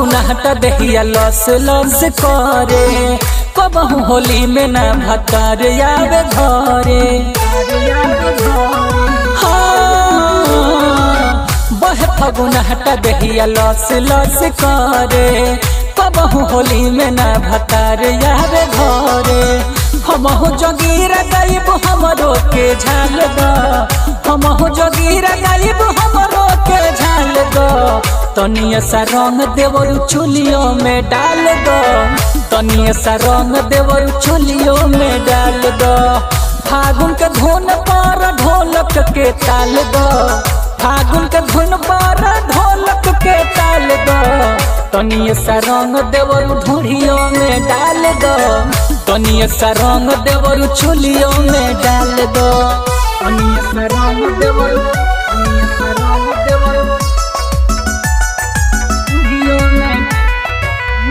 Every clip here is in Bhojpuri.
फगुना हटा दहिया लस लस करे कबहू होली में ना भतार आवे घरे। बह फगुना हटा दहिया लस लस करे कबहू होली में ना भतार आवे घरे। हमहु जोगीरा गायब हमरो के झाल दो, हमहु जोगीरा गायब हमरो के झाल दो। तनिया सा रंग देवरु चुलियों में डाल दो, तनिया सा रंग देवरु चुलियों में डाल दो। फागुन के धुन पर ढोलक के ताल दो, फागुन के धुन पर ढोलक के ताल दो। तनिया सा रंग देवरु ढूढ़ियों में डाल दो, तनिया सा रंग देवरु चुलियों में डाल दो। तनिया सा रंग देवरु, तनिया सा रंग देवरु चुलियों में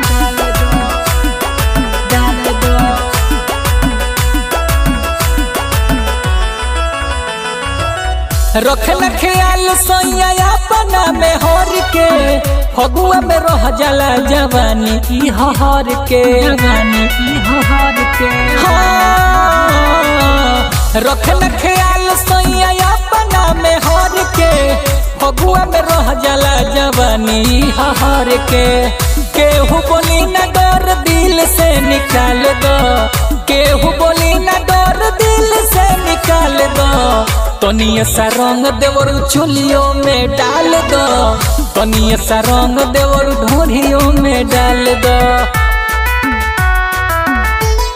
डाल दो, डाल दो। रखल ख्याल सोया अपना में हर के फगुआ में रह जाला जवानी की हर के, जवानी की हर के। रखल ख्याल सोया अपना में हर के फगुआ में रह जाला जवानी हर के। केहू बोली न डर दिल से निकाल दो, केहू बोली न डर दिल से निकाल दो। तनिया सा रंग देवरु चुलियों में डाल दो, तनिया सा रंग देवरु ढूढ़ियों में डाल दो।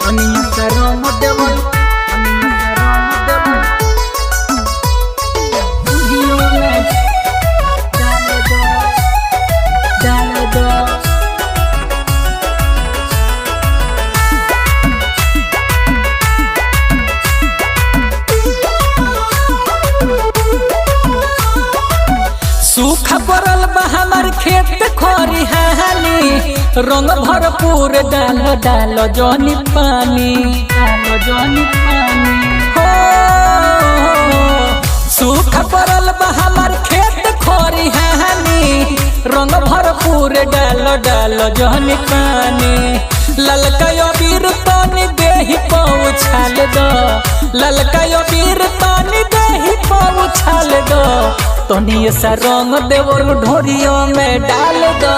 तनिया सा रंग देवरु, तनिया सा रंग देवरु ढूढ़ियों में डाल दो, डाल दो। सूखा पड़ल बा हमार खेत खरिहानी, रंग भरपूर डाल डाल जनी पानी, डाल जनी पानी। हो सूखा पड़ल बा हमार खेत खरिहानी, रंग भरपूर डाल डाल जनी पानी। ललका अबीर पानी देहि पहुँचाल दो, ललका अबीर पानी देहि पहुँचाल दो। तनिया सा रंग देवरु ढोरियों में डाल दो,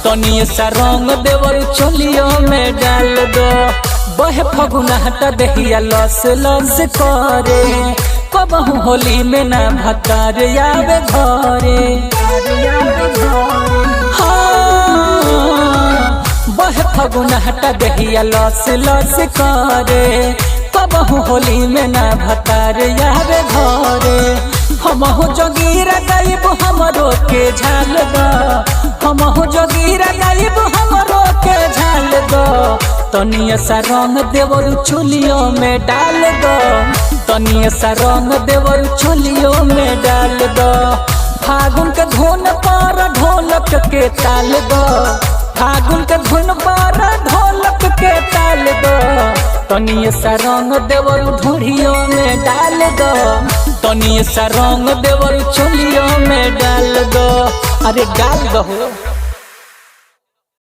तनिया सा रंग देवरु चोलियों में डाल दो। बह फगुना हटा दहिया लस लस करे कबहू होली में ना भतार आवे घरे। बह फगुना हटा दहिया लस लस करे कबहू होली में ना भतार आवे घरे। हमहु जोगीरा गायब हमरो के झाल दो, हमहु जोगीरा गायब हमरो के झाल दो। तनिया सा रंग देवरु चुलियों में डाल दो, तनिया सा रंग देवरु चुलियों में डाल दो। फागुन के धुन पर ढोलक के ताल दो, फागुन के धुन पर ढोलक के ताल दो। तनिया सा रंग देवरु ढूढ़ियों में डाल दो, तनिया सा रंग देवरु चुलियों में डाल दो। अरे डाल दो।